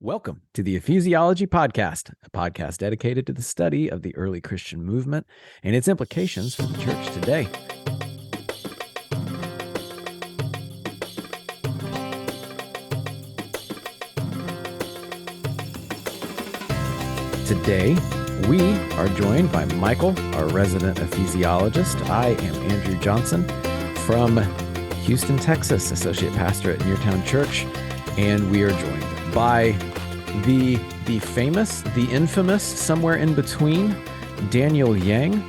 Welcome to the Ephesiology Podcast, a podcast dedicated to the study of the early Christian movement and its implications for the church today. Today, we are joined by Michael, our resident ephesiologist. I am Andrew Johnson from Houston, Texas, associate pastor at Neartown Church, and we are joined by the famous, the infamous, somewhere in between, Daniel Yang.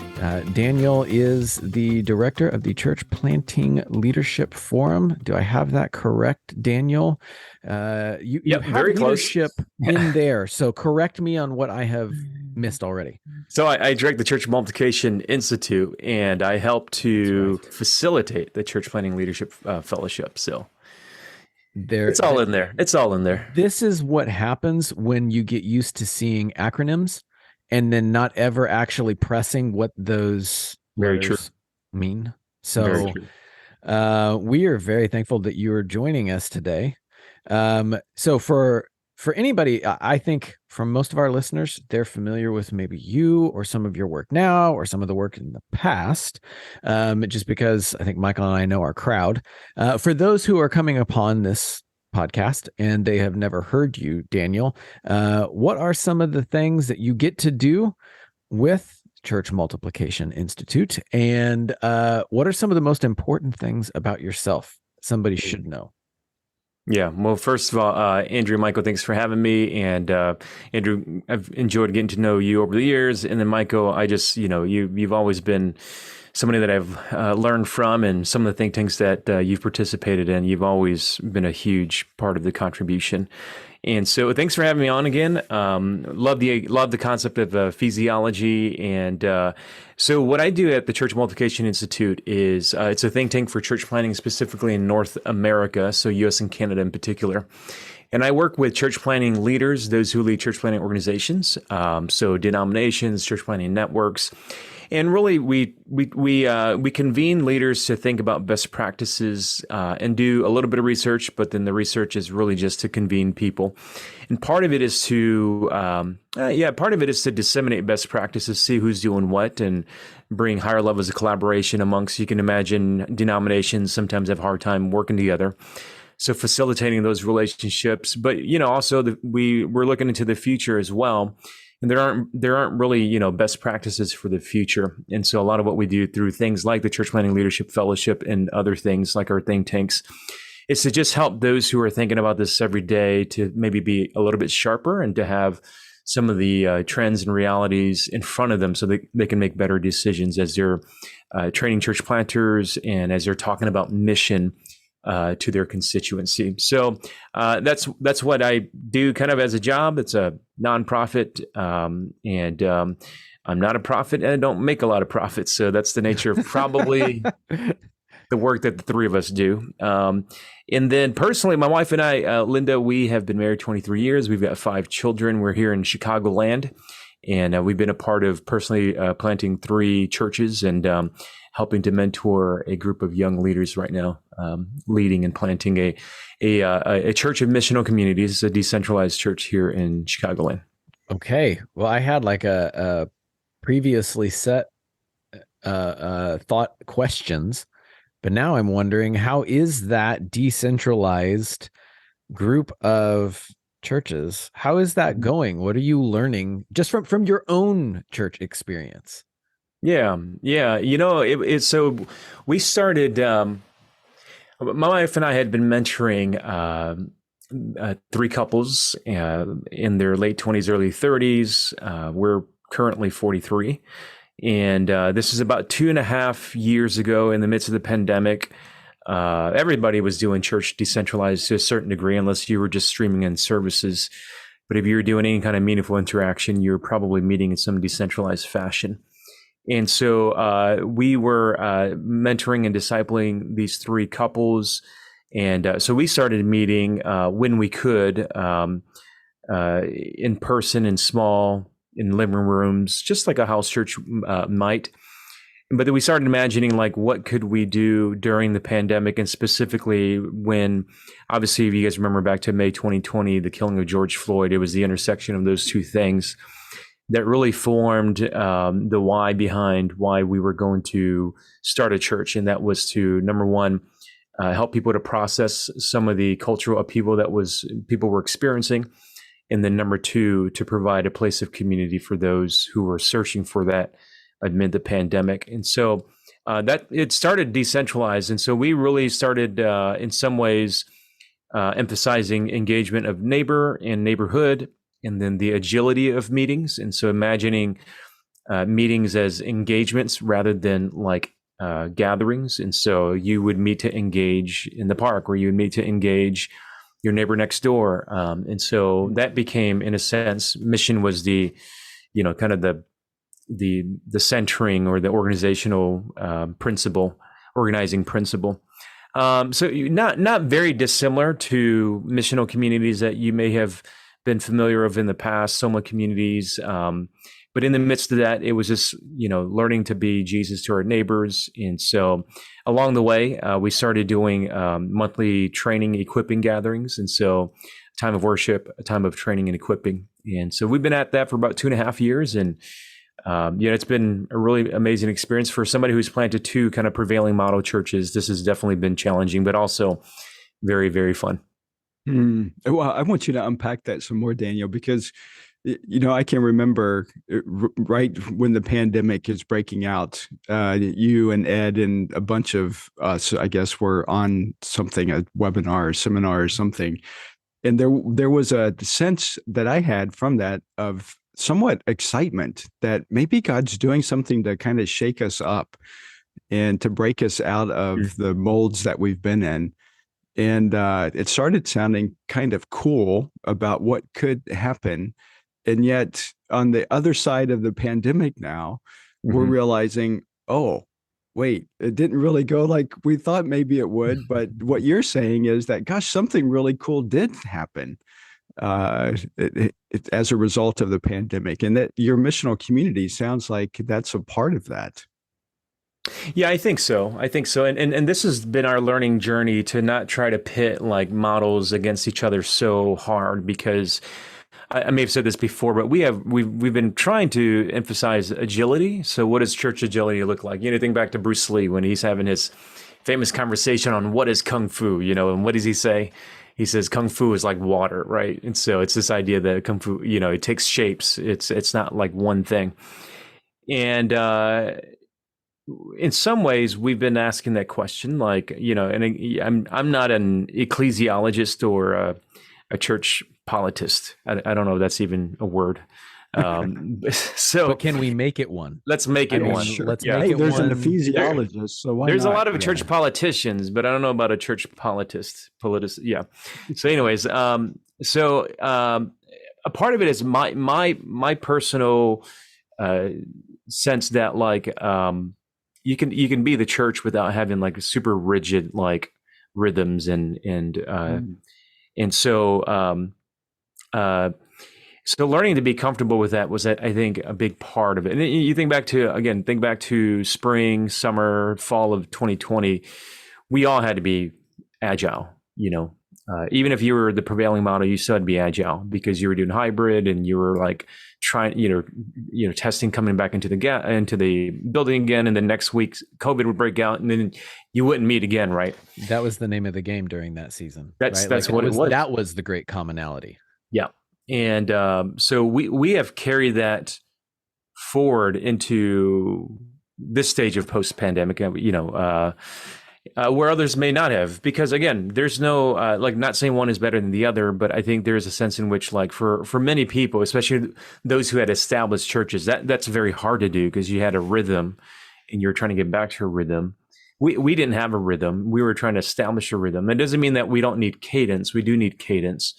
Daniel is the director of the Church Planting Leadership Forum. Do I have that correct, Daniel? You have very leadership close. in there, so correct me on what I have missed already. So I direct the Church Multiplication Institute, and I help to facilitate the Church Planting Leadership Fellowship. So it's all in there. It's all in there. This is what happens when you get used to seeing acronyms and then not ever actually pressing what those letters mean. So we are very thankful that you are joining us today. So for anybody, I think from most of our listeners, they're familiar with maybe you or some of your work now or some of the work in the past, just because I think Michael and I know our crowd. For those who are coming upon this podcast and they have never heard you, Daniel, what are some of the things that you get to do with Church Multiplication Institute? And what are some of the most important things about yourself somebody should know? Yeah. Well, first of all, Andrew, Michael, thanks for having me. And Andrew, I've enjoyed getting to know you over the years. And then Michael, I just, you've always been somebody that I've learned from, and some of the think tanks that you've participated in. You've always been a huge part of the contribution. And so thanks for having me on again. Love the concept of ephesiology. And so what I do at the Church Multiplication Institute is it's a think tank for church planting, specifically in North America, so U.S. and Canada in particular. And I work with church planting leaders, those who lead church planting organizations, so denominations, church planting networks. And really, we convene leaders to think about best practices and do a little bit of research, but then the research is really just to convene people. And part of it is to disseminate best practices, see who's doing what, and bring higher levels of collaboration amongst. You can imagine denominations sometimes have a hard time working together. So facilitating those relationships, but also we're looking into the future as well. And there aren't really, best practices for the future. And so a lot of what we do through things like the Church Planting Leadership Fellowship and other things like our think tanks is to just help those who are thinking about this every day to maybe be a little bit sharper and to have some of the trends and realities in front of them so that they can make better decisions as they're training church planters and as they're talking about mission to their constituency. So that's what I do kind of as a job. It's a nonprofit, and I'm not a prophet, and I don't make a lot of profits. So that's the nature of probably the work that the three of us do. And then personally, my wife and I, Linda, we have been married 23 years. We've got 5 children. We're here in Chicagoland, and we've been a part of personally planting 3 churches and helping to mentor a group of young leaders right now, leading and planting a church of missional communities, a decentralized church here in Chicagoland. Okay. Well, I had like a previously set thought questions, but now I'm wondering, how is that decentralized group of churches? How is that going? What are you learning just from your own church experience? Yeah. So we started, my wife and I had been mentoring 3 couples in their late 20s, early 30s. We're currently 43. And this is about 2.5 years ago in the midst of the pandemic. Everybody was doing church decentralized to a certain degree, unless you were just streaming in services. But if you were doing any kind of meaningful interaction, you're probably meeting in some decentralized fashion. And so we were mentoring and discipling these 3 couples. And so we started meeting when we could in person, in living rooms, just like a house church might. But then we started imagining like, what could we do during the pandemic, and specifically when, obviously, if you guys remember back to May 2020, the killing of George Floyd, it was the intersection of those two things that really formed the why behind why we were going to start a church. And that was to, number one, help people to process some of the cultural upheaval that people were experiencing. And then number two, to provide a place of community for those who were searching for that amid the pandemic. And so that it started decentralized. And so we really started in some ways emphasizing engagement of neighbor and neighborhood, and then the agility of meetings. And so imagining meetings as engagements rather than like gatherings. And so you would meet to engage in the park, or you would meet to engage your neighbor next door. And so that became, in a sense, mission was the, kind of the centering or the organizational organizing principle. So not very dissimilar to missional communities that you may have been familiar of in the past, Soma communities. But in the midst of that, it was just, learning to be Jesus to our neighbors. And so along the way, we started doing monthly training, equipping gatherings. And so a time of worship, a time of training and equipping. And so we've been at that for about 2.5 years. And it's been a really amazing experience for somebody who's planted two kind of prevailing model churches. This has definitely been challenging, but also very, very fun. Well, I want you to unpack that some more, Daniel, because, I can remember right when the pandemic is breaking out, you and Ed and a bunch of us, I guess, were on something, a webinar or seminar or something. And there was a sense that I had from that of somewhat excitement that maybe God's doing something to kind of shake us up and to break us out of the molds that we've been in. And it started sounding kind of cool about what could happen. And yet on the other side of the pandemic now, we're realizing, oh, wait, it didn't really go like we thought maybe it would. But what you're saying is that, gosh, something really cool did happen as a result of the pandemic, and that your missional community sounds like that's a part of that. Yeah, I think so. And this has been our learning journey, to not try to pit like models against each other so hard, because I may have said this before, but we've been trying to emphasize agility. So what does church agility look like? Think back to Bruce Lee when he's having his famous conversation on what is Kung Fu, and what does he say? He says Kung Fu is like water, right? And so it's this idea that Kung Fu, it takes shapes. It's not like one thing. And in some ways, we've been asking that question, like, and I'm not an ecclesiologist or a church politist. I don't know if that's even a word. But can we make it one? Let's make it one. Sure. Let's make it there's one. an ephesiologist, so why there's not? a lot of church politicians, but I don't know about a church politist. Yeah. So, anyways, a part of it is my personal sense that like you can be the church without having like super rigid like rhythms and so. So learning to be comfortable with that was, I think, a big part of it. And you think back to spring, summer, fall of 2020, we all had to be agile, even if you were the prevailing model, you still had to be agile because you were doing hybrid and you were like trying, testing, coming back into the building again. And then next week COVID would break out and then you wouldn't meet again. Right. That was the name of the game during that season. That's right? what it was. That was the great commonality. Yeah. And so we have carried that forward into this stage of post-pandemic, where others may not have, because again, there's no like, not saying one is better than the other, but I think there's a sense in which, like, for many people, especially those who had established churches, that's very hard to do because you had a rhythm and you're trying to get back to a rhythm. We didn't have a rhythm. We were trying to establish a rhythm. It doesn't mean that we don't need cadence. We do need cadence.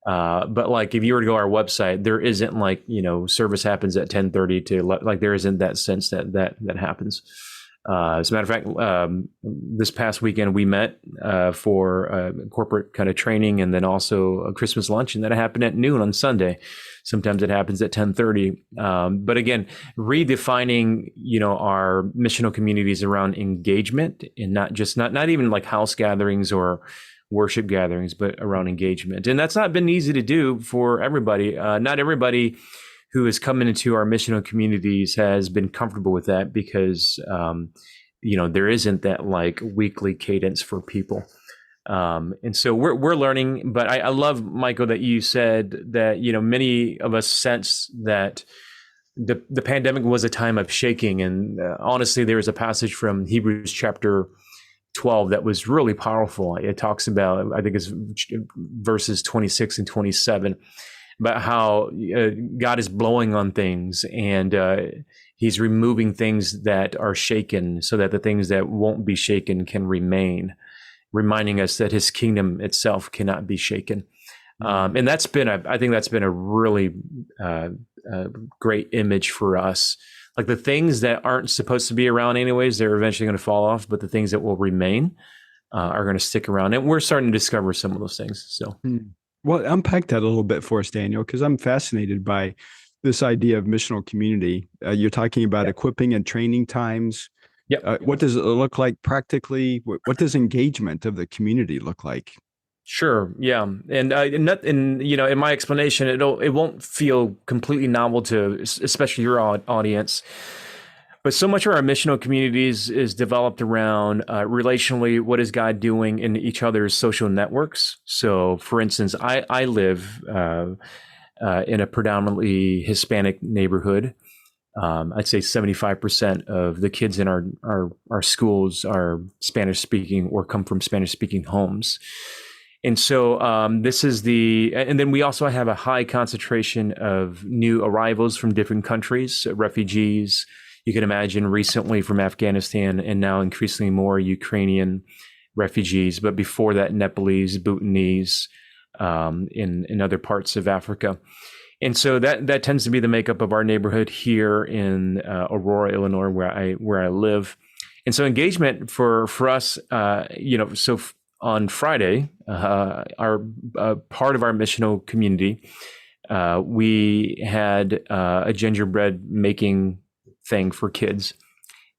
But like, if you were to go to our website, there isn't like, service happens at 10:30 to like, there isn't that sense that happens. As a matter of fact, this past weekend we met for corporate kind of training, and then also a Christmas lunch, and that happened at noon on Sunday. Sometimes it happens at 10:30. But again, redefining, our missional communities around engagement, and not even like house gatherings or worship gatherings, but around engagement. And that's not been easy to do for everybody. Not everybody who has come into our missional communities has been comfortable with that, because, there isn't that like weekly cadence for people. And so we're learning, but I love, Michael, that you said that, many of us sense that the pandemic was a time of shaking. And honestly, there is a passage from Hebrews chapter 12 that was really powerful. It talks about, I think it's verses 26 and 27, about how God is blowing on things, and he's removing things that are shaken so that the things that won't be shaken can remain, reminding us that his kingdom itself cannot be shaken. And I think that's been a really great image for us. Like the things that aren't supposed to be around anyways, they're eventually going to fall off, but the things that will remain are going to stick around. And we're starting to discover some of those things. So. Well, unpack that a little bit for us, Daniel, because I'm fascinated by this idea of missional community. You're talking about equipping and training times. Yep. What does it look like practically? What does engagement of the community look like? Sure. Yeah. And in my explanation, it won't feel completely novel to especially your audience. But so much of our missional communities is developed around relationally, what is God doing in each other's social networks? So, for instance, I live in a predominantly Hispanic neighborhood. I'd say 75% of the kids in our schools are Spanish speaking or come from Spanish speaking homes. And so and then we also have a high concentration of new arrivals from different countries, refugees. You can imagine recently from Afghanistan, and now increasingly more Ukrainian refugees, but before that, Nepalese, Bhutanese, in other parts of Africa. And so that tends to be the makeup of our neighborhood here in Aurora, Illinois, where I live. And so engagement for us, on Friday, our part of our missional community, we had a gingerbread making thing for kids.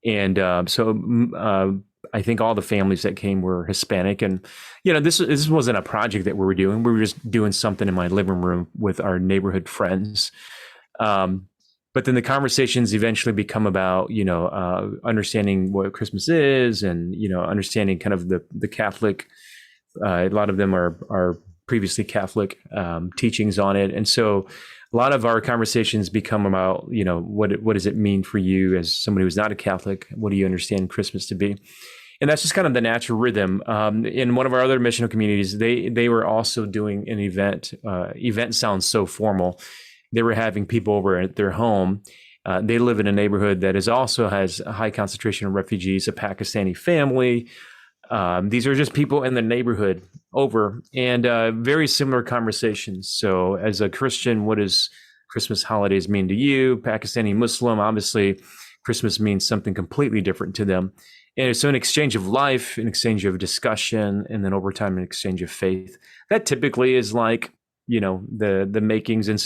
And I think all the families that came were Hispanic. And, this wasn't a project that we were doing. We were just doing something in my living room with our neighborhood friends. But then the conversations eventually become about, understanding what Christmas is, and, understanding kind of the Catholic, a lot of them are previously Catholic teachings on it. And so a lot of our conversations become about, what does it mean for you as somebody who's not a Catholic? What do you understand Christmas to be? And that's just kind of the natural rhythm. In one of our other missional communities, they were also doing an event. Event sounds so formal. They were having people over at their home. They live in a neighborhood that also has a high concentration of refugees, a Pakistani family. These are just people in the neighborhood over, and very similar conversations. So as a Christian, what does Christmas holidays mean to you? Pakistani Muslim, obviously, Christmas means something completely different to them. And so an exchange of life, an exchange of discussion, and then over time, an exchange of faith. That typically is like, the makings. And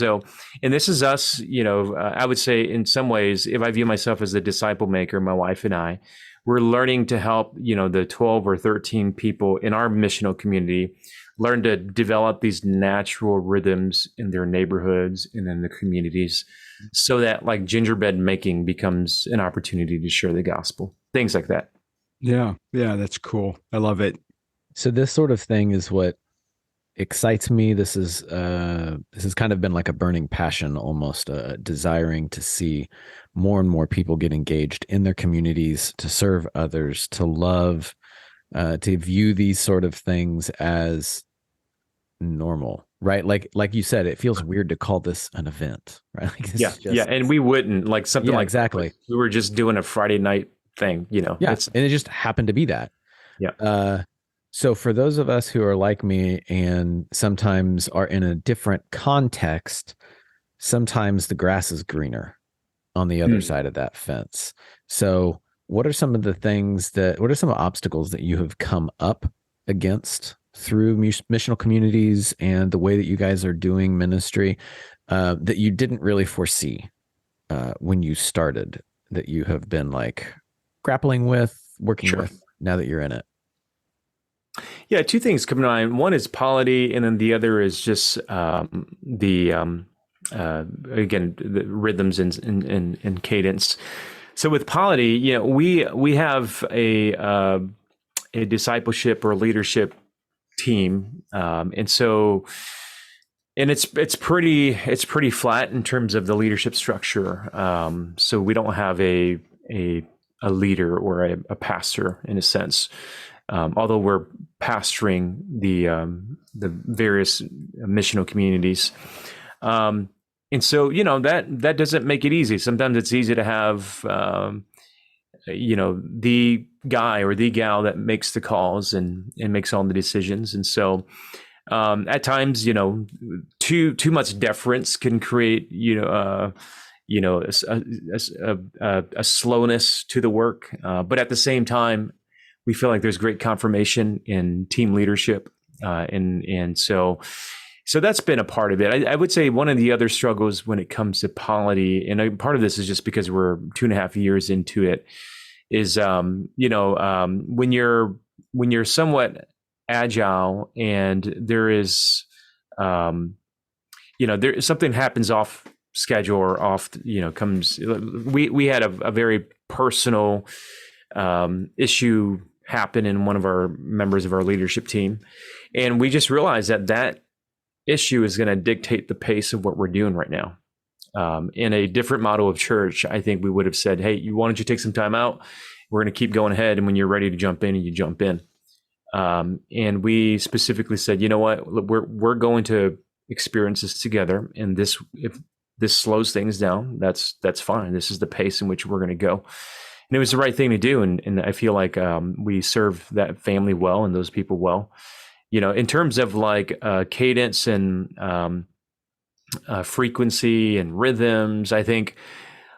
this is us, I would say in some ways, if I view myself as a disciple maker, my wife and I, we're learning to help, the 12 or 13 people in our missional community learn to develop these natural rhythms in their neighborhoods and in the communities, so that like gingerbread making becomes an opportunity to share the gospel, things like that. Yeah, that's cool. I love it. So this sort of thing is what excites me. This has kind of been like a burning passion, almost desiring to see more and more people get engaged in their communities, to serve others, to love, to view these sort of things as normal, right? Like you said, it feels weird to call this an event, right? Like and we wouldn't like something like exactly. We were just doing a Friday night thing, Yeah, and it just happened to be that. Yeah. So for those of us who are like me and sometimes are in a different context, sometimes the grass is greener on the other side of that fence. So what are some of the obstacles that you have come up against through missional communities and the way that you guys are doing ministry that you didn't really foresee when you started, that you have been like grappling with, working with now that you're in it? Yeah, two things come to mind. One is polity, and then the other is just the rhythms and cadence. So with polity, we have a discipleship or leadership team, and it's pretty flat in terms of the leadership structure. So we don't have a leader or a pastor in a sense. Although we're pastoring the various missional communities, and so that doesn't make it easy. Sometimes it's easy to have the guy or the gal that makes the calls and makes all the decisions, and so at times too much deference can create a slowness to the work, but at the same time, we feel like there's great confirmation in team leadership. And so that's been a part of it. I would say one of the other struggles when it comes to polity, and part of this is just because we're 2.5 years into it, is, when you're somewhat agile and there is, there something happens off schedule or off, comes, we had a very personal issue happen in one of our members of our leadership team. And we just realized that issue is going to dictate the pace of what we're doing right now. In a different model of church, I think we would have said, hey, why don't you take some time out? We're going to keep going ahead. And when you're ready to jump in, you jump in. And we specifically said, you know what, we're going to experience this together. And if this slows things down, that's fine. This is the pace in which we're going to go. And it was the right thing to do. And I feel like we serve that family well and those people well. In terms of like cadence and frequency and rhythms, I think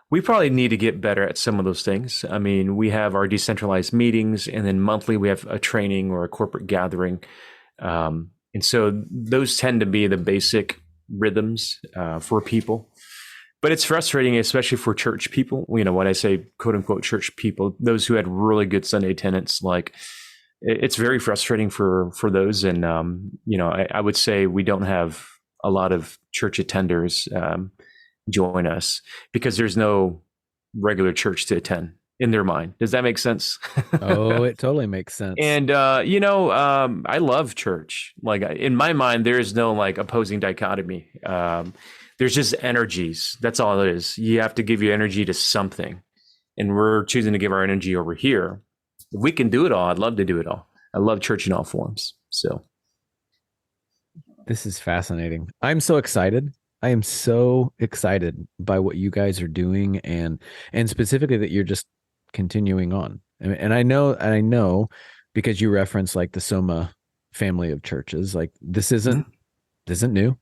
we probably need to get better at some of those things. I mean, we have our decentralized meetings, and then monthly we have a training or a corporate gathering. And so those tend to be the basic rhythms for people. But it's frustrating, especially for church people. When I say quote unquote church people, those who had really good Sunday attendance, like it's very frustrating for those. And, I would say we don't have a lot of church attenders join us because there's no regular church to attend in their mind. Does that make sense? Oh, it totally makes sense. And, I love church. Like in my mind, there is no like opposing dichotomy. There's just energies. That's all it is. You have to give your energy to something. And we're choosing to give our energy over here. If we can do it all, I'd love to do it all. I love church in all forms. So this is fascinating. I'm so excited. I am so excited by what you guys are doing and specifically that you're just continuing on. And I know because you reference like the Soma family of churches, like this isn't new.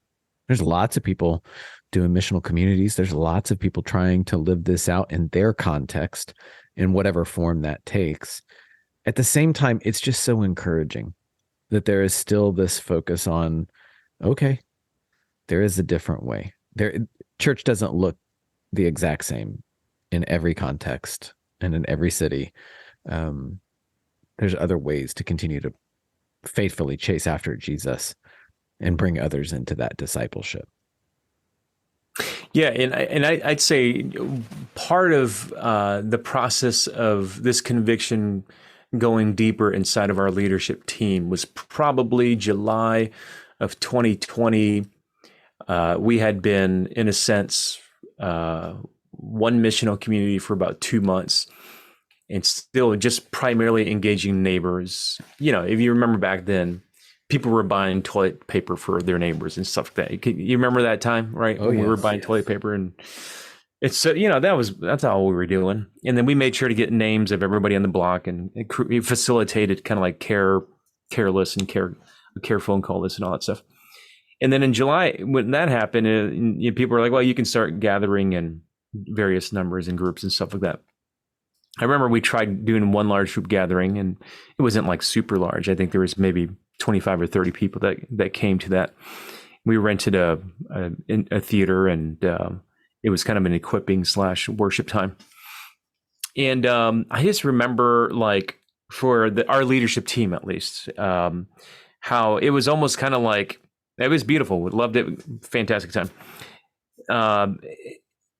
There's lots of people doing missional communities. There's lots of people trying to live this out in their context in whatever form that takes. At the same time, it's just so encouraging that there is still this focus on, okay, there is a different way. Church doesn't look the exact same in every context and in every city. There's other ways to continue to faithfully chase after Jesus and bring others into that discipleship. Yeah, and I'd say part of the process of this conviction going deeper inside of our leadership team was probably July of 2020. We had been, in a sense, one missional community for about 2 months and still just primarily engaging neighbors. If you remember back then, people were buying toilet paper for their neighbors and stuff like that. You remember that time, right? Oh, when yes, we were buying toilet paper, and it's that's all we were doing. And then we made sure to get names of everybody on the block, and it facilitated kind of like careless and care phone call list and all that stuff. And then in July, when that happened, people were like, well, you can start gathering in various numbers and groups and stuff like that. I remember we tried doing one large group gathering, and it wasn't like super large. I think there was maybe 25 or 30 people that came to that. We rented a theater, and it was kind of an equipping / worship time. And I just remember, like, for our leadership team, at least, how it was almost kind of like, it was beautiful. We loved it. Fantastic time.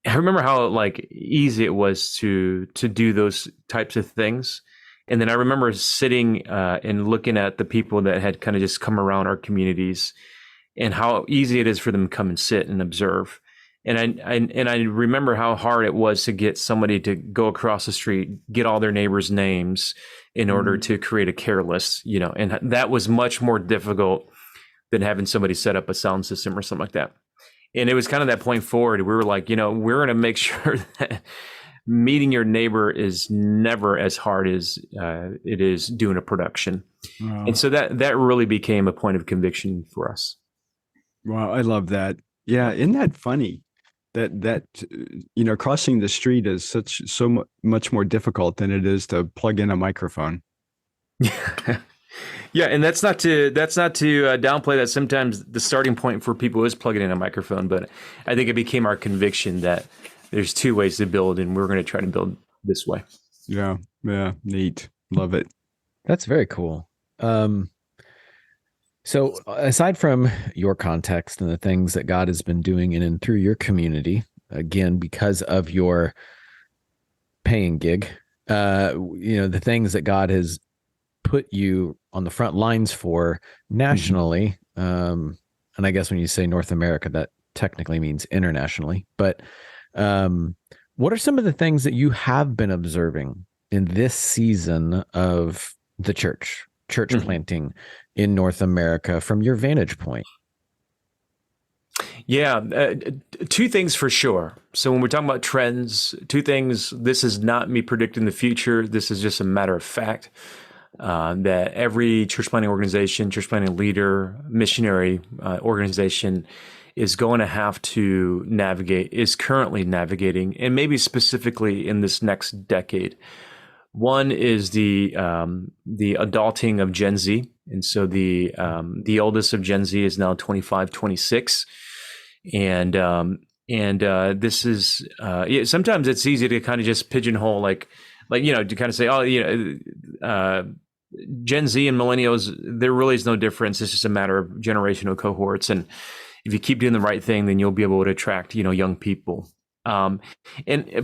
I remember how like easy it was to do those types of things. And then I remember sitting and looking at the people that had kind of just come around our communities and how easy it is for them to come and sit and observe. And I remember how hard it was to get somebody to go across the street, get all their neighbors' names in order to create a care list, you know, and that was much more difficult than having somebody set up a sound system or something like that. And it was kind of that point forward. We were like, you know, we're going to make sure that meeting your neighbor is never as hard as it is doing a production. Wow. And so that really became a point of conviction for us. Wow, I love that. Yeah, isn't that funny? That you know, crossing the street is so much more difficult than it is to plug in a microphone. Yeah, and that's not to downplay that sometimes the starting point for people is plugging in a microphone, but I think it became our conviction that there's two ways to build, and we're going to try to build this way. Yeah, neat, love it. That's very cool. So aside from your context and the things that God has been doing in and through your community, again, because of your paying gig, you know, the things that God has put you on the front lines for nationally, and I guess when you say North America, that technically means internationally, but what are some of the things that you have been observing in this season of the church planting in North America from your vantage point? Yeah, two things for sure. So when we're talking about trends, two things, this is not me predicting the future. This is just a matter of fact that every church planting organization, church planting leader, missionary organization is going to have to is currently navigating, and maybe specifically in this next decade. One is the adulting of Gen Z. And so the oldest of Gen Z is now 25, 26. And this is, sometimes it's easy to kind of just pigeonhole, like, you know, to kind of say, oh, you know, Gen Z and millennials, there really is no difference. It's just a matter of generational cohorts. And if you keep doing the right thing, then you'll be able to attract, you know, young people. And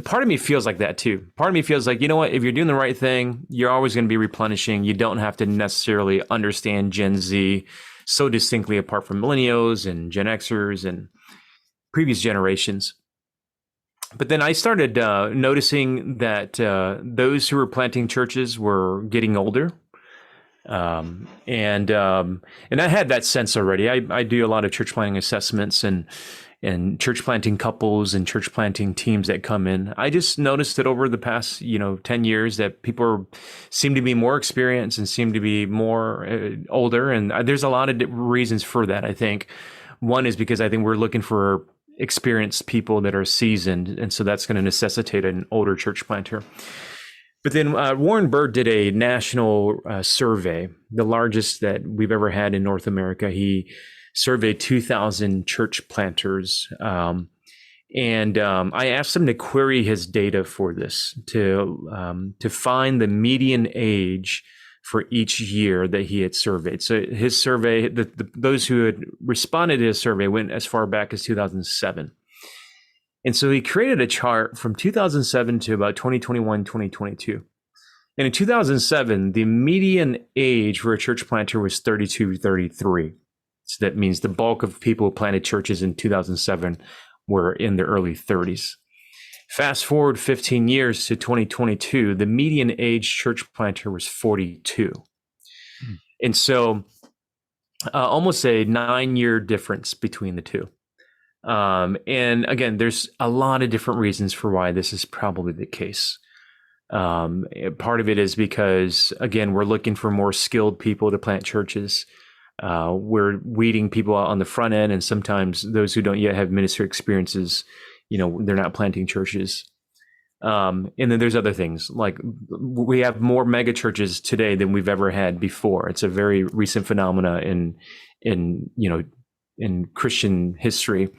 part of me feels like that too. Part of me feels like, you know what, if you're doing the right thing, you're always going to be replenishing. You don't have to necessarily understand Gen Z so distinctly apart from millennials and Gen Xers and previous generations. But then I started noticing that those who were planting churches were getting older. And I had that sense already. I do a lot of church planting assessments and church planting couples and church planting teams that come in. I just noticed that over the past, 10 years that people seem to be more experienced and seem to be more older. And there's a lot of reasons for that. I think one is because I think we're looking for experienced people that are seasoned. And so that's going to necessitate an older church planter. But then Warren Bird did a national survey, the largest that we've ever had in North America. He surveyed 2,000 church planters. And I asked him to query his data for this, to find the median age for each year that he had surveyed. So his survey, those who had responded to his survey went as far back as 2007. And so he created a chart from 2007 to about 2021, 2022. And in 2007, the median age for a church planter was 32, 33. So that means the bulk of people who planted churches in 2007 were in their early 30s. Fast forward 15 years to 2022, the median age church planter was 42. And so almost a 9-year difference between the two. And again, there's a lot of different reasons for why this is probably the case. Part of it is because, again, we're looking for more skilled people to plant churches. We're weeding people out on the front end, and sometimes those who don't yet have ministry experiences, they're not planting churches. And then there's other things, like we have more mega churches today than we've ever had before. It's a very recent phenomena in Christian history.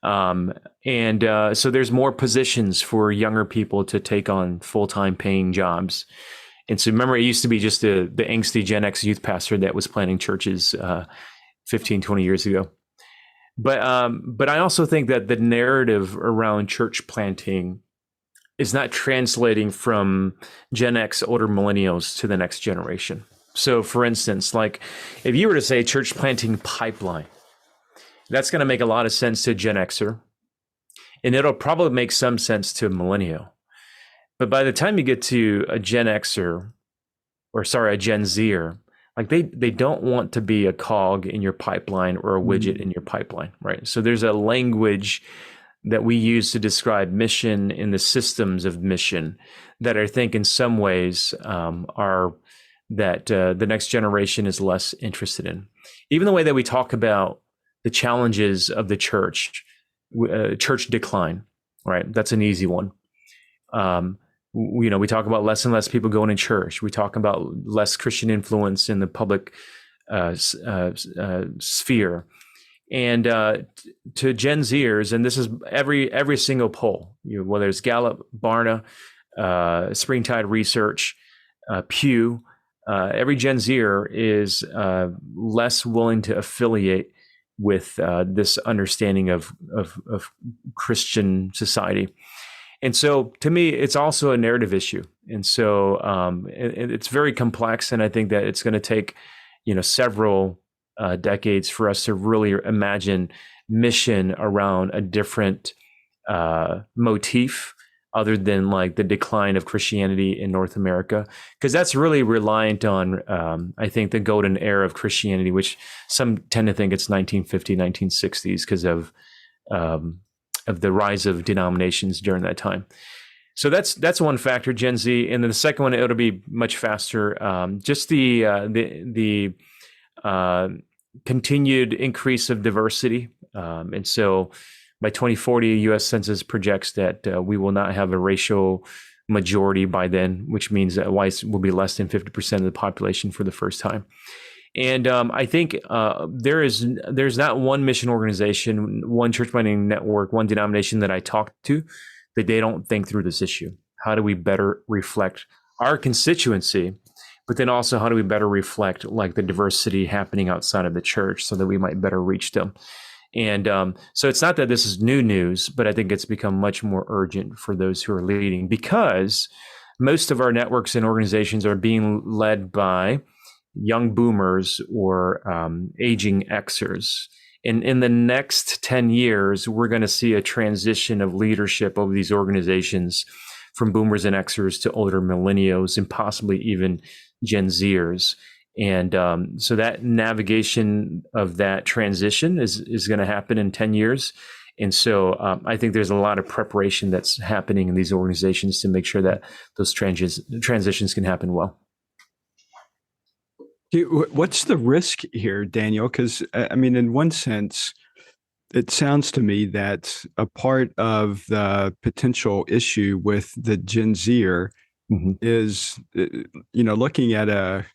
So there's more positions for younger people to take on full-time paying jobs. And so remember, it used to be just the angsty Gen X youth pastor that was planting churches 15, 20 years ago. But I also think that the narrative around church planting is not translating from Gen X older millennials to the next generation. So for instance, like if you were to say church planting pipeline, that's going to make a lot of sense to a Gen Xer, and it'll probably make some sense to a millennial. But by the time you get to a Gen Xer, a Gen Zer, like they don't want to be a cog in your pipeline or a widget in your pipeline, right? So there's a language that we use to describe mission in the systems of mission that I think in some ways are that the next generation is less interested in. Even the way that we talk about the challenges of the church decline, right? That's an easy one. We talk about less and less people going to church. We talk about less Christian influence in the public sphere. And to Gen Zers, and this is every single poll, whether it's Gallup, Barna, Springtide Research, Pew, every Gen Zer is less willing to affiliate with this understanding of Christian society. And so to me, it's also a narrative issue. And so it's very complex. And I think that it's going to take, several decades for us to really imagine mission around a different motif other than like the decline of Christianity in North America, because that's really reliant on, I think, the golden era of Christianity, which some tend to think it's 1950, 1960s because of the rise of denominations during that time. So that's one factor, Gen Z, and then the second one, it'll be much faster. Just the continued increase of diversity, and so by 2040, U.S. Census projects that we will not have a racial majority by then, which means that whites will be less than 50% of the population for the first time. And I think there's not one mission organization, one church planting network, one denomination that I talked to that they don't think through this issue. How do we better reflect our constituency, but then also how do we better reflect like the diversity happening outside of the church so that we might better reach them? And so it's not that this is new news, but I think it's become much more urgent for those who are leading, because most of our networks and organizations are being led by young boomers or aging Xers. And in the next 10 years, we're going to see a transition of leadership of these organizations from boomers and Xers to older millennials and possibly even Gen Zers. And so that navigation of that transition is going to happen in 10 years. And so I think there's a lot of preparation that's happening in these organizations to make sure that those transitions can happen well. What's the risk here, Daniel? Because, in one sense, it sounds to me that a part of the potential issue with the Gen Zer is, looking at a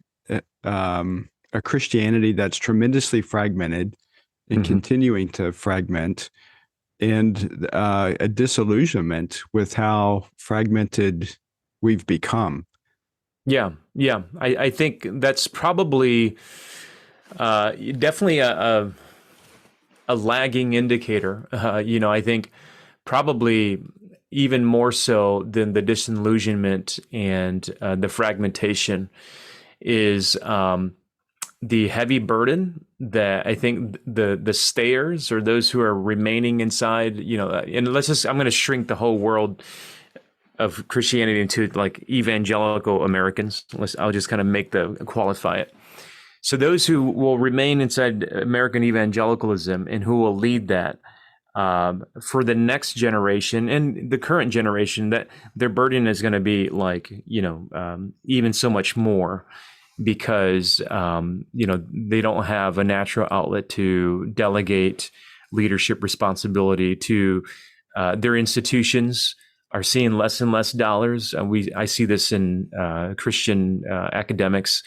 Christianity that's tremendously fragmented and continuing to fragment, and a disillusionment with how fragmented we've become. Yeah. I think that's probably definitely a lagging indicator. I think probably even more so than the disillusionment and the fragmentation is the heavy burden that I think the stayers or those who are remaining inside, and I'm going to shrink the whole world of Christianity into like evangelical Americans. I'll just kind of qualify it. So those who will remain inside American evangelicalism and who will lead that for the next generation and the current generation, that their burden is going to be like, even so much more, because, they don't have a natural outlet to delegate leadership responsibility to their institutions, are seeing less and less dollars. I see this in Christian academics.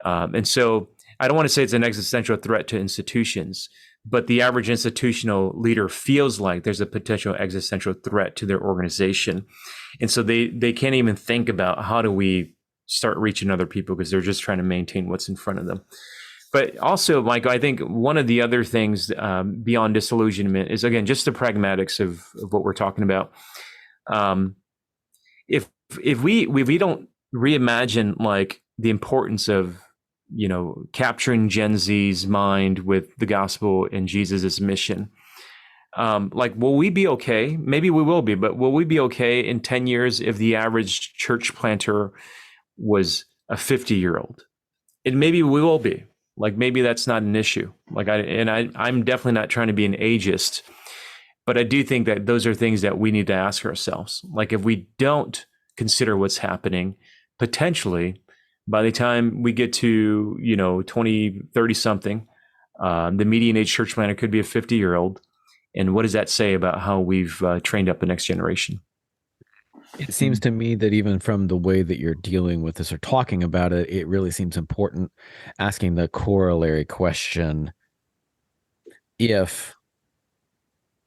And so I don't want to say it's an existential threat to institutions, but the average institutional leader feels like there's a potential existential threat to their organization. And so they can't even think about how do we start reaching other people because they're just trying to maintain what's in front of them. But also, Michael, I think one of the other things beyond disillusionment is, again, just the pragmatics of what we're talking about. If we don't reimagine like the importance of, capturing Gen Z's mind with the gospel and Jesus's mission, will we be okay? Maybe we will be, but will we be okay in 10 years if the average church planter was a 50-year-old? And maybe we will be. Maybe that's not an issue. I'm definitely not trying to be an ageist, but I do think that those are things that we need to ask ourselves. If we don't consider what's happening, potentially by the time we get to, 20, 30 something, the median age church planter could be a 50-year-old. And what does that say about how we've trained up the next generation? It seems to me that even from the way that you're dealing with this or talking about it, it really seems important asking the corollary question: if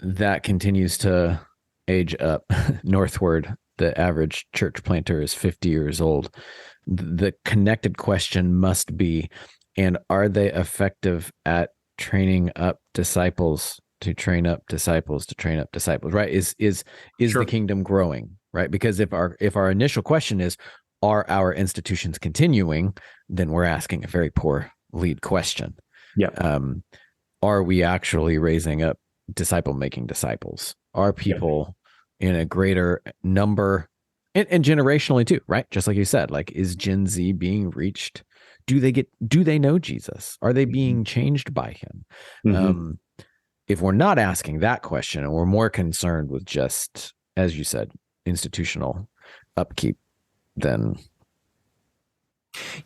that continues to age up northward, the average church planter is 50 years old. The connected question must be, and are they effective at training up disciples to train up disciples to train up disciples, right? Is Sure. The kingdom growing, right? Because if our initial question is, are our institutions continuing, then we're asking a very poor lead question. Yeah. Are we actually raising up disciple-making disciples? Are people in a greater number, and generationally too, right? Just like you said, is Gen Z being reached? Do they know Jesus? Are they being changed by him? Mm-hmm. If we're not asking that question and we're more concerned with just, as you said, institutional upkeep, then.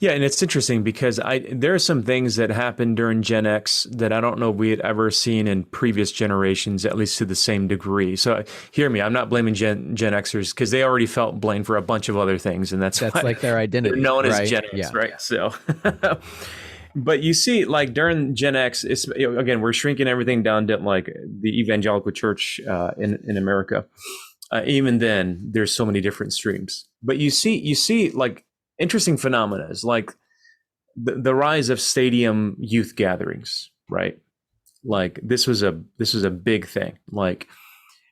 Yeah, and it's interesting because there are some things that happened during Gen X that I don't know we had ever seen in previous generations, at least to the same degree. So hear me, I'm not blaming Gen Xers because they already felt blamed for a bunch of other things, and that's like their identity. They're known right? as Gen X, right? So, but you see, during Gen X, it's again we're shrinking everything down to the evangelical church in America. Even then, there's so many different streams. But you see interesting phenomena is the rise of stadium youth gatherings, right? This was a big thing.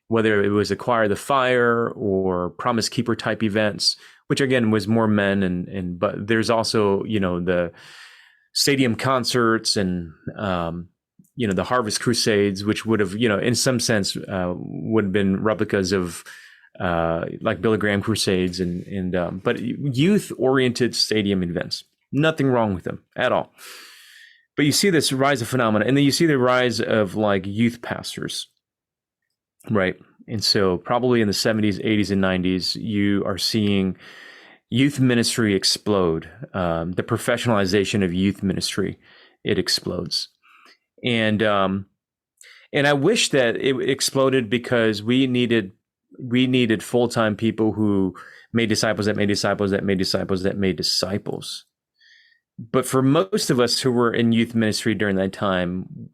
Whether it was Acquire the Fire or Promise Keeper type events, which again was more men, but there's also the stadium concerts and the Harvest Crusades, which would have in some sense would have been replicas of Billy Graham crusades and but youth oriented stadium events. Nothing wrong with them at all. But you see this rise of phenomena, and then you see the rise of youth pastors, right? And so probably in the 70s, 80s, and 90s, you are seeing youth ministry explode. The professionalization of youth ministry, it explodes. And I wish that it exploded because we needed full-time people who made disciples that made disciples that made disciples that made disciples. But for most of us who were in youth ministry during that time,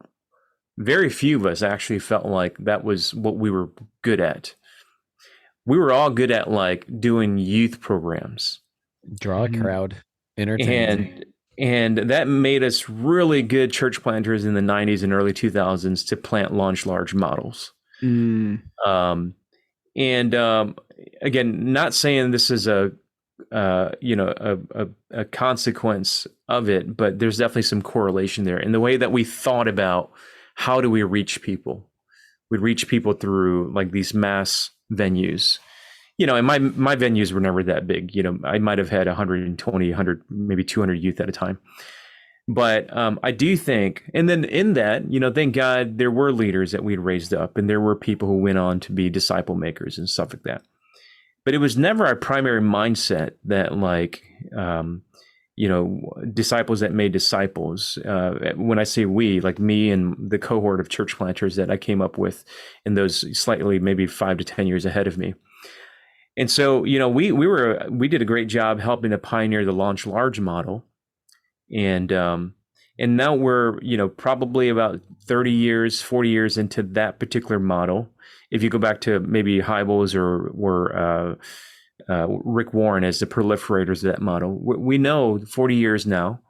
very few of us actually felt like that was what we were good at. We were all good at doing youth programs. Draw a crowd, entertain. And that made us really good church planters in the 90s and early 2000s to plant launch large models. Again, not saying this is a consequence of it, but there's definitely some correlation there in the way that we thought about how do we reach people. We'd reach people through these mass venues. And my venues were never that big. I might have had 120, 100, maybe 200 youth at a time. But I do think, and then in that, thank God there were leaders that we'd raised up, and there were people who went on to be disciple makers and stuff like that. But it was never our primary mindset that disciples that made disciples. When I say we, me and the cohort of church planters that I came up with in those slightly maybe 5 to 10 years ahead of me. And so, we did a great job helping to pioneer the launch large model. And now we're, probably about 30 years, 40 years into that particular model. If you go back to maybe Hybels or Rick Warren as the proliferators of that model, we know 40 years now,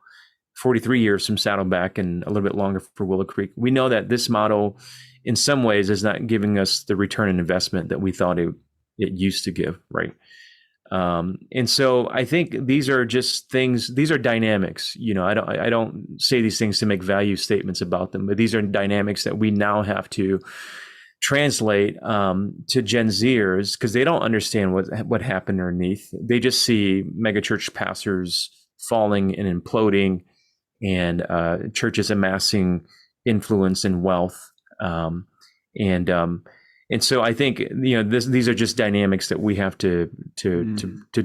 43 years from Saddleback and a little bit longer for Willow Creek. We know that this model in some ways is not giving us the return on investment that we thought it used to give, right? And so I think these are just things, these are dynamics. I don't say these things to make value statements about them, but these are dynamics that we now have to translate to Gen Zers, because they don't understand what happened underneath. They just see megachurch pastors falling and imploding, and churches amassing influence and wealth. And so I think these are just dynamics that we have to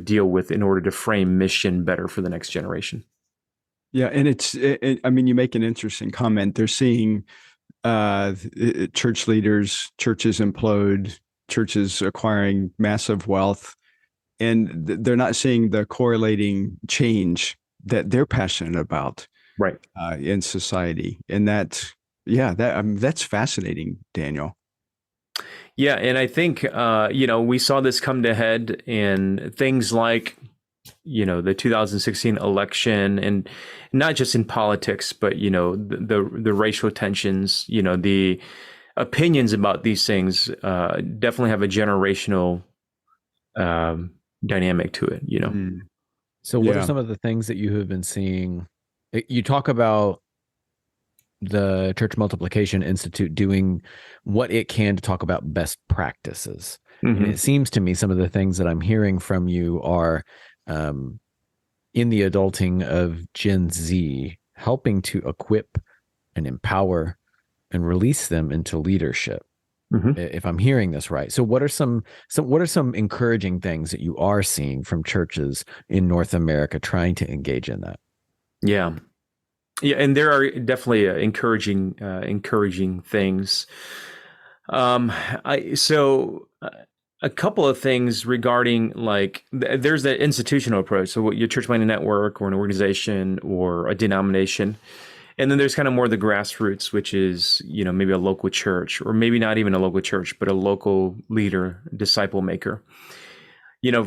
deal with in order to frame mission better for the next generation. Yeah, and I mean, you make an interesting comment. They're seeing church leaders, churches implode, churches acquiring massive wealth, and they're not seeing the correlating change that they're passionate about, right, in society. And that's fascinating, Daniel. Yeah, and I think we saw this come to head in things like the 2016 election, and not just in politics, but the racial tensions. The opinions about these things definitely have a generational dynamic to it. So, what are some of the things that you have been seeing? You talk about the Church Multiplication Institute doing what it can to talk about best practices. Mm-hmm. And it seems to me some of the things that I'm hearing from you are in the adulting of Gen Z, helping to equip and empower and release them into leadership. Mm-hmm. If I'm hearing this right. So what are some encouraging things that you are seeing from churches in North America trying to engage in that? Yeah. Yeah, and there are definitely encouraging things. A couple of things regarding, like, there's that institutional approach. So what your church planting network or an organization or a denomination. And then there's kind of more the grassroots, which is, maybe a local church, or maybe not even a local church, but a local leader, disciple maker.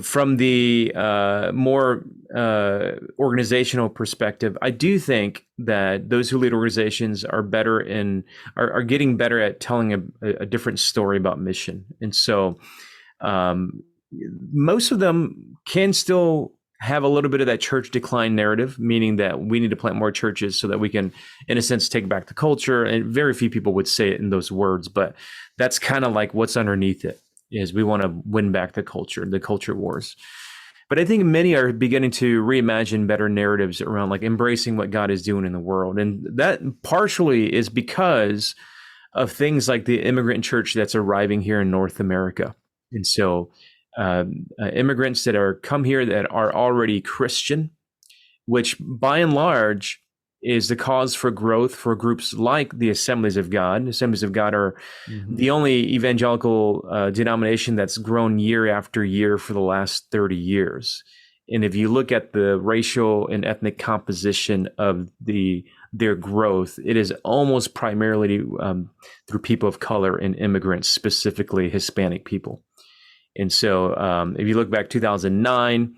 From the more organizational perspective, I do think that those who lead organizations are getting better at telling a different story about mission. And so most of them can still have a little bit of that church decline narrative, meaning that we need to plant more churches so that we can, in a sense, take back the culture. And very few people would say it in those words, but that's kind of like what's underneath it. Is we want to win back the culture wars. But I think many are beginning to reimagine better narratives around, like, embracing what God is doing in the world. And that partially is because of things like the immigrant church that's arriving here in North America. And so immigrants that are come here that are already Christian, which by and large is the cause for growth for groups like the Assemblies of God. Assemblies of God are the only evangelical denomination that's grown year after year for the last 30 years. And if you look at the racial and ethnic composition of their growth, it is almost primarily through people of color and immigrants, specifically Hispanic people. And so if you look back 2009,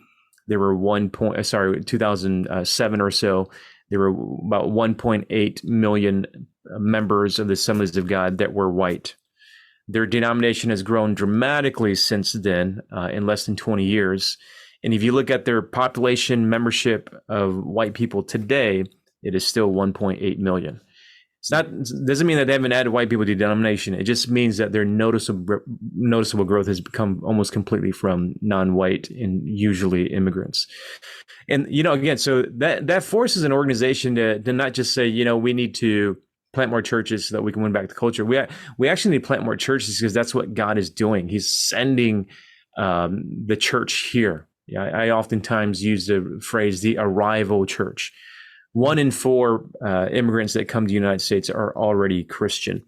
there were 2007 or so, there were about 1.8 million members of the Assemblies of God that were white. Their denomination has grown dramatically since then, in less than 20 years. And if you look at their population membership of white people today, it is still 1.8 million. Doesn't mean that they haven't added white people to the denomination. It just means that their noticeable growth has become almost completely from non-white and usually immigrants. And, again, so that forces an organization to not just say, we need to plant more churches so that we can win back the culture. We actually need to plant more churches because that's what God is doing. He's sending the church here. Yeah, I oftentimes use the phrase, the arrival church. 1 in 4 immigrants that come to the United States are already Christian.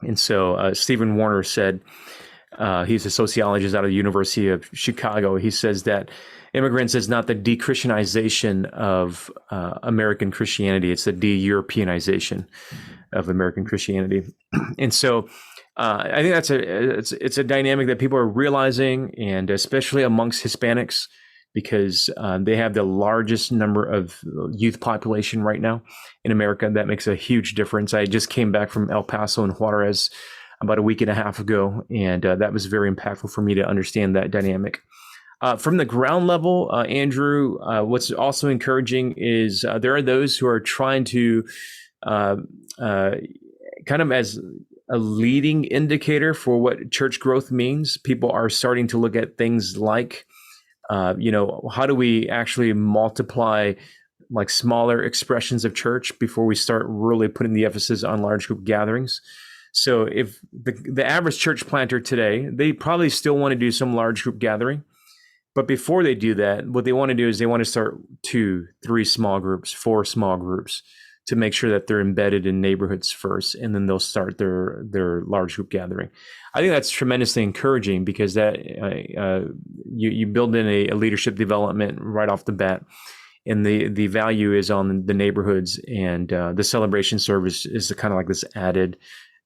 And so Stephen Warner said, He's a sociologist out of the University of Chicago. He says that immigrants is not the de-Christianization of American Christianity. It's the de-Europeanization of American Christianity. And so I think it's a dynamic that people are realizing, and especially amongst Hispanics, because they have the largest number of youth population right now in America. That makes a huge difference. I just came back from El Paso and Juarez about a week and a half ago, and that was very impactful for me to understand that dynamic. From the ground level, Andrew, what's also encouraging is there are those who are trying to kind of as a leading indicator for what church growth means. People are starting to look at things like, how do we actually multiply like smaller expressions of church before we start really putting the emphasis on large group gatherings? So if the average church planter today, they probably still want to do some large group gathering. But before they do that, what they want to do is they want to start 2, 3 small groups, 4 small groups, to make sure that they're embedded in neighborhoods first, and then they'll start their large group gathering. I think that's tremendously encouraging, because that you build in a leadership development right off the bat, and the value is on the neighborhoods, and the celebration service is kind of like this added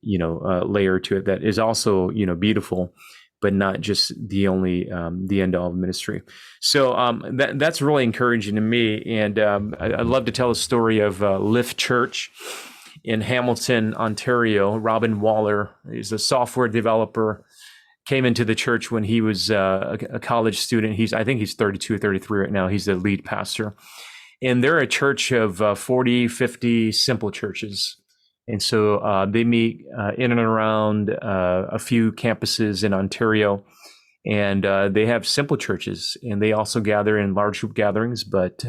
layer to it that is also beautiful, but not just the only the end all of ministry. So that's really encouraging to me. And I'd love to tell a story of Lift Church in Hamilton, Ontario. Robin Waller is a software developer, came into the church when he was a college student. I think he's 32 or 33 right now. He's the lead pastor. And they're a church of 40, 50 simple churches. And so they meet in and around a few campuses in Ontario, and they have simple churches, and they also gather in large group gatherings. But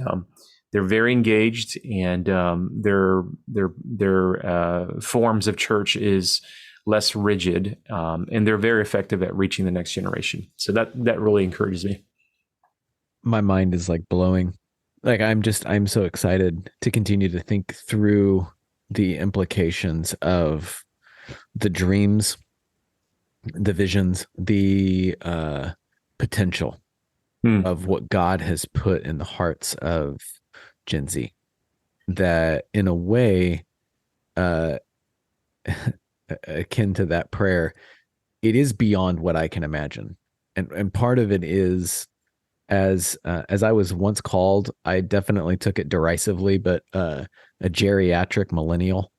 they're very engaged, and their forms of church is less rigid, and they're very effective at reaching the next generation. So that really encourages me. My mind is like blowing. Like I'm so excited to continue to think through the implications of the dreams, the visions, the potential of what God has put in the hearts of Gen Z, that in a way akin to that prayer, it is beyond what I can imagine. And part of it is, as I was once called, I definitely took it derisively, but a geriatric millennial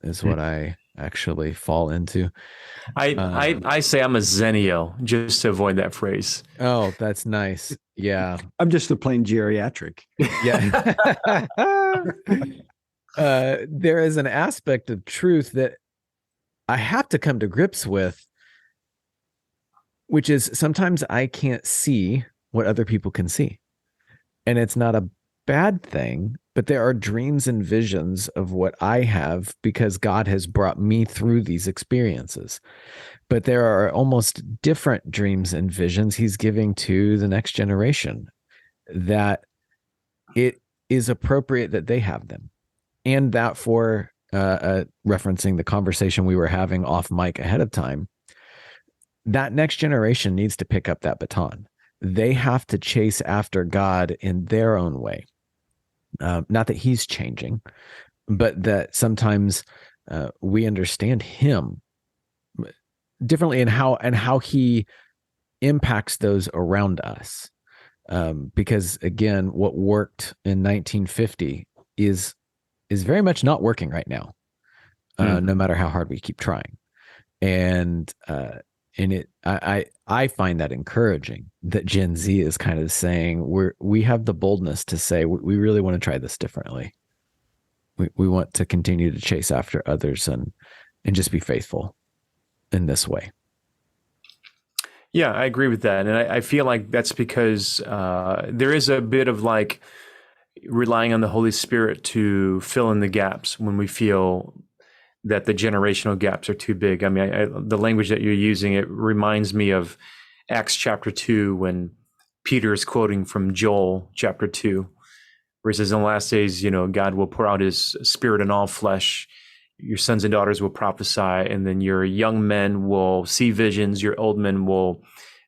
is what I actually fall into. I say I'm a zennial, just to avoid that phrase. Oh, that's nice. Yeah. I'm just a plain geriatric. Yeah. There is an aspect of truth that I have to come to grips with, which is sometimes I can't see what other people can see. And it's not a bad thing, but there are dreams and visions of what I have because God has brought me through these experiences. But there are almost different dreams and visions he's giving to the next generation, that it is appropriate that they have them. And that for referencing the conversation we were having off mic ahead of time, that next generation needs to pick up that baton. They have to chase after God in their own way. Not that he's changing, but that sometimes we understand him differently in how he impacts those around us. Because again, what worked in 1950 is very much not working right now, no matter how hard we keep trying. And I find that encouraging, that Gen Z is kind of saying we have the boldness to say we really want to try this differently. We want to continue to chase after others and just be faithful in this way. Yeah, I agree with that. And I feel like that's because there is a bit of like relying on the Holy Spirit to fill in the gaps when we feel that the generational gaps are too big. I mean, the language that you're using, it reminds me of Acts chapter 2, when Peter is quoting from Joel chapter 2, where he says, in the last days, God will pour out his spirit on all flesh. your sons and daughters will prophesy, and then your young men will see visions, your old men will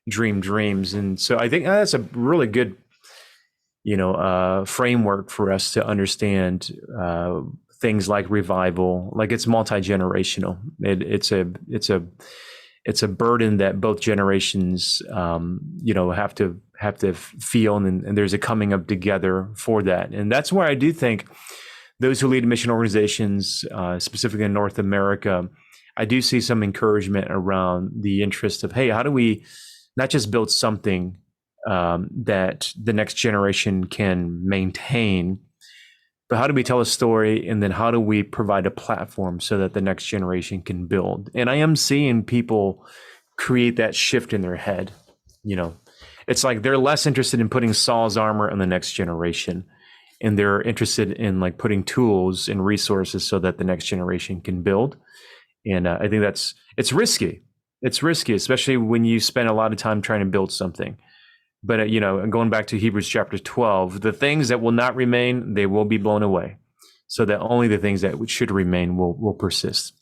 dream dreams. And so I think that's a really good, framework for us to understand things like revival. Like, it's multi-generational. It's a burden that both generations, have to feel, and there's a coming up together for that. And that's where I do think those who lead mission organizations, specifically in North America, I do see some encouragement around the interest of, hey, how do we not just build something that the next generation can maintain, but how do we tell a story, and then how do we provide a platform so that the next generation can build? And I am seeing people create that shift in their head. It's like they're less interested in putting Saul's armor on the next generation, and they're interested in like putting tools and resources so that the next generation can build. And I think it's risky. It's risky, especially when you spend a lot of time trying to build something. But, going back to Hebrews chapter 12, the things that will not remain, they will be blown away, so that only the things that should remain will persist.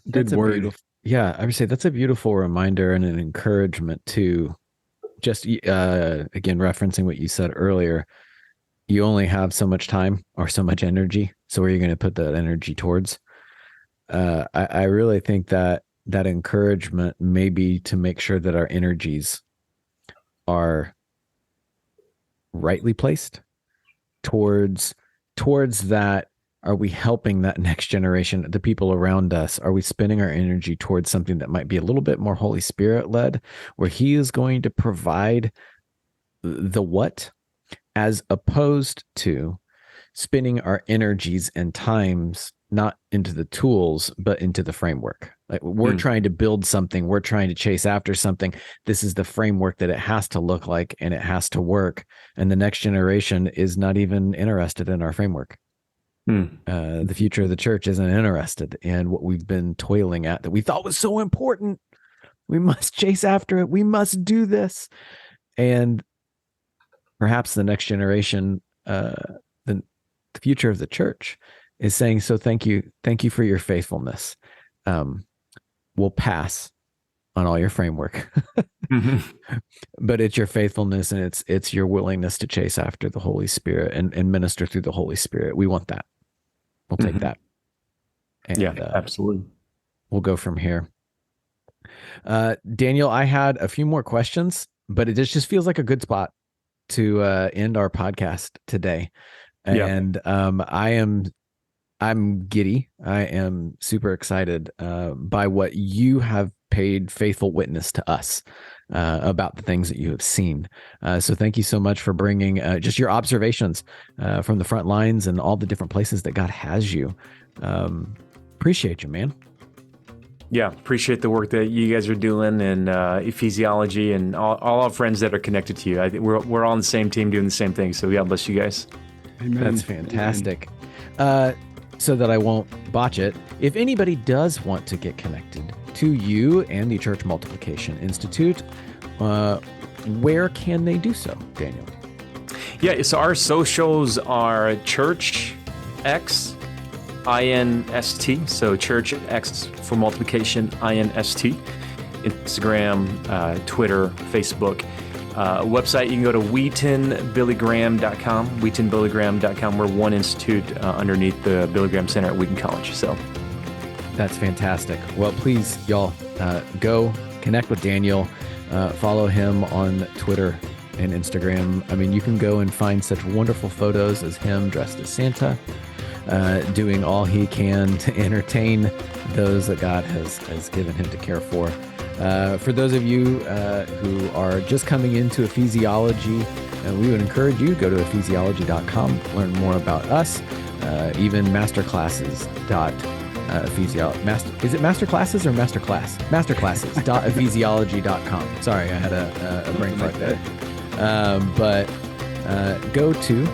Good word. I would say that's a beautiful reminder and an encouragement to just, again, referencing what you said earlier. You only have so much time or so much energy. So where are you going to put that energy towards? I really think that encouragement may be to make sure that our energies are rightly placed towards that. Are we helping that next generation, the people around us? Are we spending our energy towards something that might be a little bit more Holy Spirit led, where He is going to provide the what, as opposed to spending our energies and times not into the tools, but into the framework? Like, we're trying to build something. We're trying to chase after something. This is the framework that it has to look like, and it has to work. And the next generation is not even interested in our framework. The future of the church isn't interested in what we've been toiling at, that we thought was so important. We must chase after it. We must do this. And perhaps the next generation, the future of the church, is saying, so thank you for your faithfulness. We'll pass on all your framework, but it's your faithfulness, and it's your willingness to chase after the Holy Spirit and minister through the Holy Spirit. We want that. We'll take that. And, absolutely. We'll go from here. Daniel, I had a few more questions, but it just feels like a good spot to end our podcast today. And I'm giddy. I am super excited by what you have paid faithful witness to us about the things that you have seen. So thank you so much for bringing just your observations from the front lines and all the different places that God has you. Appreciate you, man. Yeah, appreciate the work that you guys are doing, and Ephesiology, and all our friends that are connected to you. I think we're all on the same team doing the same thing. So God bless you guys. Amen. That's fantastic. So that I won't botch it, if anybody does want to get connected to you and the Church Multiplication Institute, where can they do so, Daniel? Yeah, so our socials are Church X INST, so Church X for Multiplication INST, Instagram, Twitter, Facebook. Website, you can go to wheatonbillygraham.com, wheatonbillygraham.com. We're one institute underneath the Billy Graham Center at Wheaton College. So that's fantastic. Well, please, y'all, go connect with Daniel, follow him on Twitter and Instagram. I mean, you can go and find such wonderful photos as him dressed as Santa, doing all he can to entertain those that God has given him to care for. For those of you who are just coming into Ephesiology, we would encourage you to go to ephesiology.com, learn more about us, even masterclasses. Is it masterclasses or masterclass? Masterclasses.ephesiology.com. Sorry, I had a brain fart there. But go to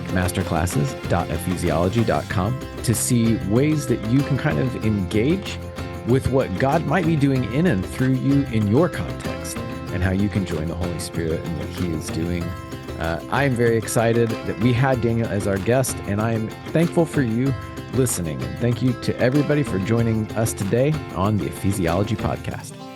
masterclasses.ephesiology.com to see ways that you can kind of engage with what God might be doing in and through you in your context, and how you can join the Holy Spirit and what He is doing. I am very excited that we had Daniel as our guest, and I am thankful for you listening. And thank you to everybody for joining us today on the Ephesiology Podcast.